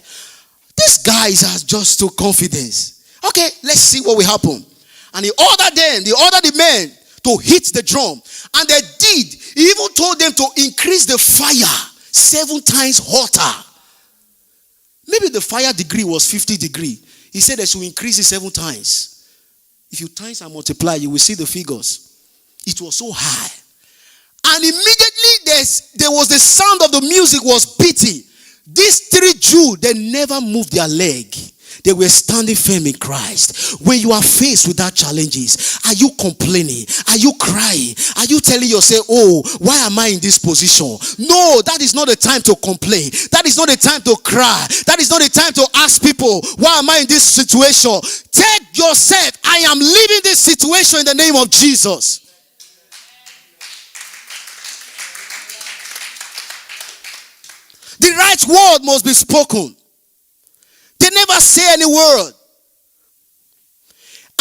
these guys are just too confident. Okay, let's see what will happen. And he ordered the men to hit the drum. And they did. He even told them to increase the fire 7 times hotter. Maybe the fire degree was 50 degrees. He said they should increase it 7 times. If you times and multiply, you will see the figures. It was so high. And immediately there was the sound of the music was beating. These 3 Jews, they never moved their leg. They were standing firm in Christ. When you are faced with that challenges, are you complaining? Are you crying? Are you telling yourself, oh, why am I in this position? No, that is not the time to complain. That is not the time to cry. That is not the time to ask people, why am I in this situation? Take yourself, I am leaving this situation in the name of Jesus. The right word must be spoken. They never say any word.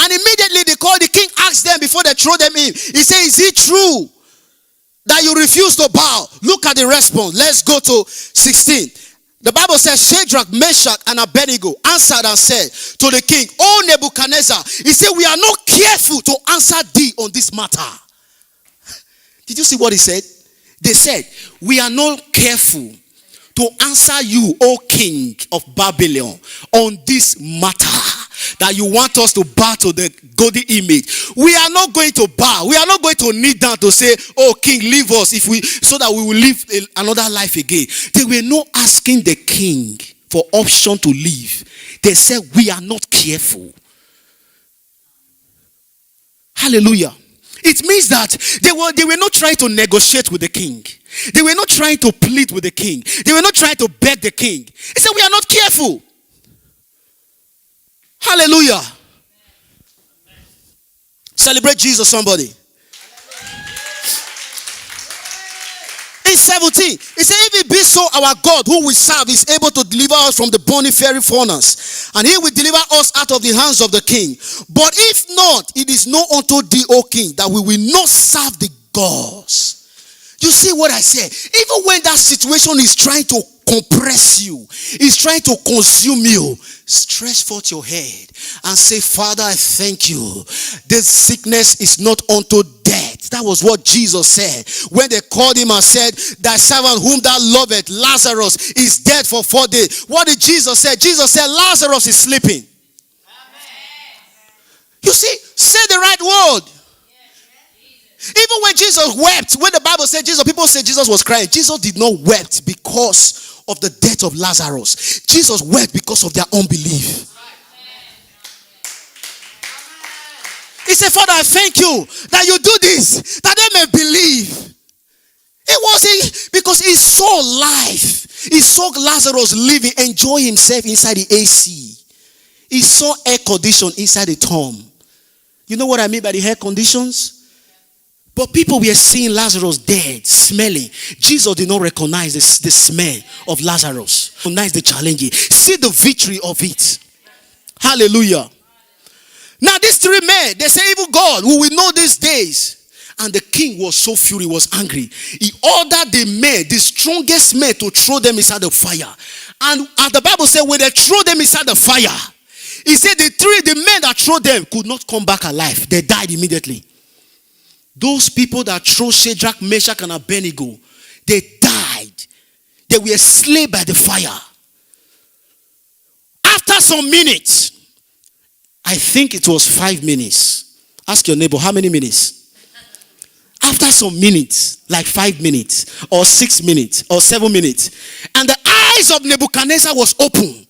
And immediately the king asked them before they throw them in. He said, is it true that you refuse to bow? Look at the response. Let's go to 16. The Bible says, Shadrach, Meshach, and Abednego answered and said to the king, O Nebuchadnezzar, he said, we are not careful to answer thee on this matter. Did you see what he said? They said, we are not careful to answer you, O king of Babylon, on this matter that you want us to bow to the golden image. We are not going to bow. We are not going to kneel down to say, oh king, leave us so that we will live another life again. They were not asking the king for option to leave. They said, we are not careful. Hallelujah. It means that they were not trying to negotiate with the king. They were not trying to plead with the king. They were not trying to beg the king. He said, we are not careful. Hallelujah. Celebrate Jesus, somebody. In 17, he said, if it be so, our God who we serve is able to deliver us from the burning fiery furnace, and he will deliver us out of the hands of the king. But if not, it is known unto thee, O king, that we will not serve the gods. You see what I say? Even when that situation is trying to compress you, is trying to consume you, stretch forth your head and say, Father, I thank you. This sickness is not unto death. That was what Jesus said when they called him and said, thy servant whom thou lovest, Lazarus, is dead for 4 days. What did Jesus say? Jesus said, Lazarus is sleeping. You see, say the right word. Even when Jesus wept, when the Bible said Jesus, people say Jesus was crying. Jesus did not wept because of the death of Lazarus. Jesus wept because of their unbelief. He said, Father, I thank you that you do this, that they may believe. It wasn't because he saw life. He saw Lazarus living, enjoy himself inside the AC. He saw air condition inside the tomb. You know what I mean by the air conditions? But people were seeing Lazarus dead, smelling. Jesus did not recognize the smell of Lazarus. Recognize the challenge. See the victory of it. Hallelujah. Now these 3 men, they say, even God, who will know these days. And the king was so furious, he was angry. He ordered the men, the strongest men, to throw them inside the fire. And as the Bible said, when they throw them inside the fire, he said the men that threw them could not come back alive. They died immediately. Those people that threw Shadrach, Meshach, and Abednego, they died. They were slain by the fire. After some minutes, I think it was 5 minutes. Ask your neighbor, how many minutes? After some minutes, like 5 minutes, or 6 minutes, or 7 minutes, and the eyes of Nebuchadnezzar was open.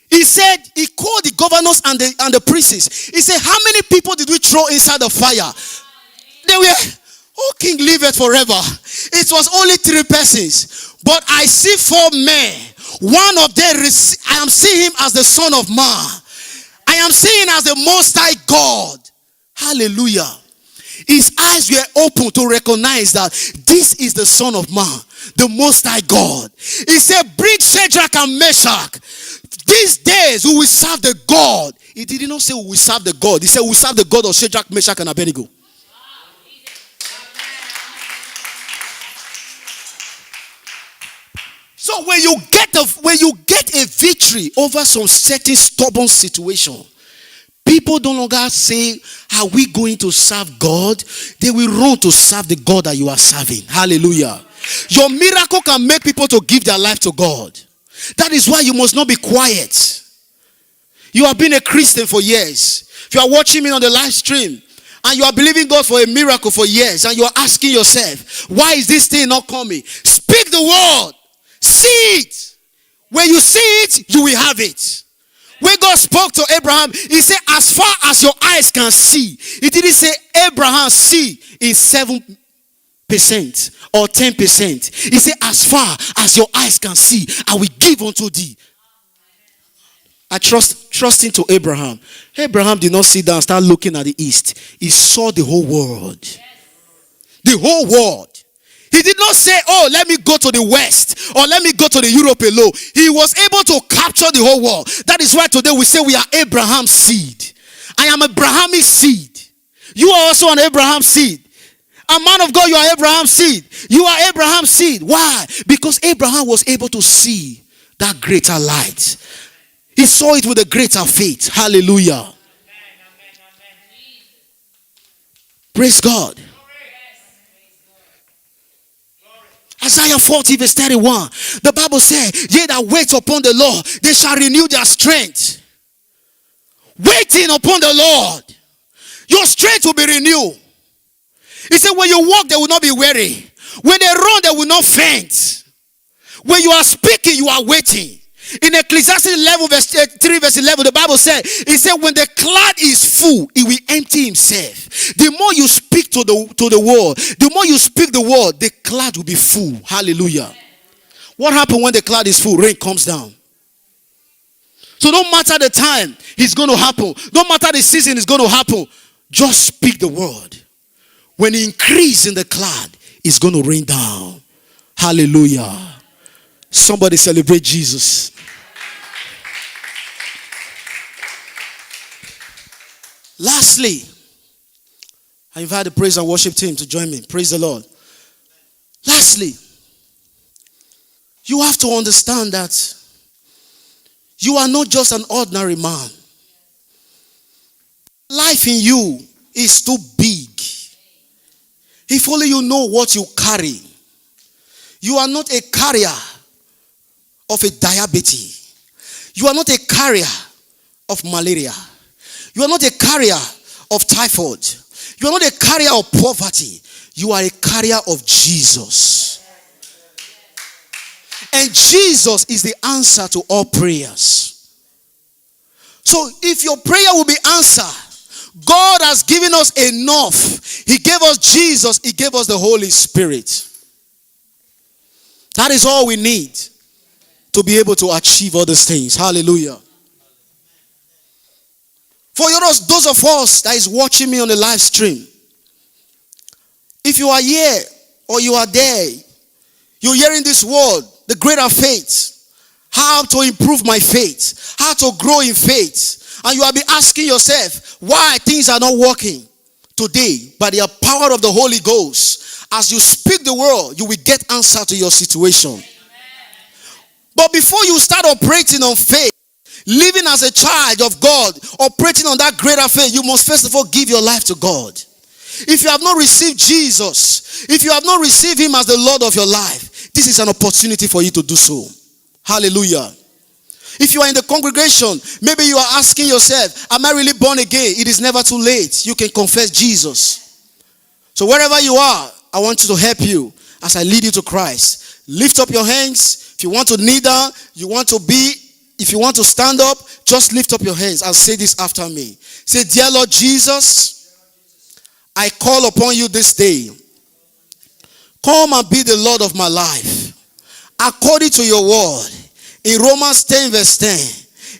He said, he called the governors and the princes. He said, how many people did we throw inside the fire? They were, oh, king liveth forever. It was only 3 persons. But I see 4 men. One of them, I am seeing him as the Son of Man. I am seeing as the Most High God. Hallelujah. His eyes were open to recognize that this is the Son of Man, the Most High God. He said, bring Shadrach and Meshach. These days we will serve the God. He did not say we will serve the God. He said we will serve the God of Shadrach, Meshach, and Abednego. So when you get a victory over some certain stubborn situation, people no longer say, are we going to serve God? They will run to serve the God that you are serving. Hallelujah. Your miracle can make people to give their life to God. That is why you must not be quiet. You have been a Christian for years. If you are watching me on the live stream and you are believing God for a miracle for years and you are asking yourself, why is this thing not coming? Speak the word. See it. When you see it, you will have it. When God spoke to Abraham, he said, as far as your eyes can see. He didn't say, Abraham, see in 7% or 10%. He said, as far as your eyes can see, I will give unto thee. I trusting to Abraham. Abraham did not sit down and start looking at the east. He saw the whole world. The whole world. He did not say, oh, let me go to the west or let me go to the Europe alone. He was able to capture the whole world. That is why today we say we are Abraham's seed. I am Abrahamic seed. You are also an Abraham seed. A man of God, you are Abraham's seed. You are Abraham's seed. Why? Because Abraham was able to see that greater light. He saw it with a greater faith. Hallelujah. Praise God. Isaiah 40 verse 31. The Bible said, ye that wait upon the Lord, they shall renew their strength. Waiting upon the Lord, your strength will be renewed. He said, when you walk, they will not be weary. When they run, they will not faint. When you are speaking, you are waiting. In Ecclesiastes 11, verse 3, verse 11, the Bible said, it said, when the cloud is full, it will empty himself. The more you speak to the word, the more you speak the word, the cloud will be full. Hallelujah. What happens when the cloud is full? Rain comes down. So no matter the time, it's going to happen. No matter the season, it's going to happen. Just speak the word. When it increases in the cloud, it's going to rain down. Hallelujah. Somebody celebrate Jesus. Lastly, I invite the praise and worship team to join me. Praise the Lord. Lastly, you have to understand that you are not just an ordinary man. Life in you is too big. If only you know what you carry. You are not a carrier of a diabetes. You are not a carrier of malaria. You are not a carrier of typhoid. You are not a carrier of poverty. You are a carrier of Jesus. And Jesus is the answer to all prayers. So if your prayer will be answered, God has given us enough. He gave us Jesus. He gave us the Holy Spirit. That is all we need to be able to achieve all these things. Hallelujah. For those of us that is watching me on the live stream, if you are here or you are there, you're hearing this word, the greater faith, how to improve my faith, how to grow in faith, and you have been asking yourself why things are not working today. By the power of the Holy Ghost, as you speak the word, you will get answer to your situation. But before you start operating on faith, living as a child of God, operating on that greater faith, you must first of all give your life to God. If you have not received Jesus, if you have not received him as the Lord of your life, this is an opportunity for you to do so. Hallelujah. If you are in the congregation, maybe you are asking yourself, am I really born again? It is never too late. You can confess Jesus. So wherever you are, I want to help you as I lead you to Christ. Lift up your hands. If you want to kneel down, if you want to stand up, just lift up your hands and say this after me. Say, dear Lord Jesus, I call upon you this day. Come and be the Lord of my life. According to your word, in Romans 10 verse 10,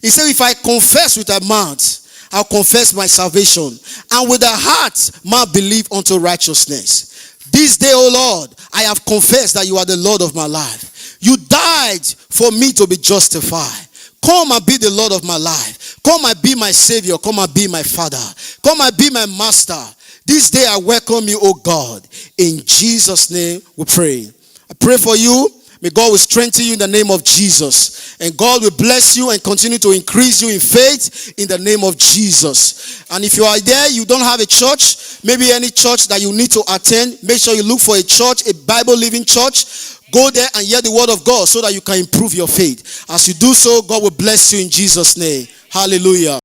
he said, if I confess with my mouth, I'll confess my salvation. And with the heart, man believe unto righteousness. This day, O Lord, I have confessed that you are the Lord of my life. You died for me to be justified. Come and be the Lord of my life. Come and be my Savior. Come and be my Father. Come and be my Master. This day I welcome you, O God. In Jesus' name we pray. I pray for you. May God will strengthen you in the name of Jesus. And God will bless you and continue to increase you in faith in the name of Jesus. And if you are there, you don't have a church, maybe any church that you need to attend, make sure you look for a church, a Bible living church. Go there and hear the word of God so that you can improve your faith. As you do so, God will bless you in Jesus' name. Hallelujah.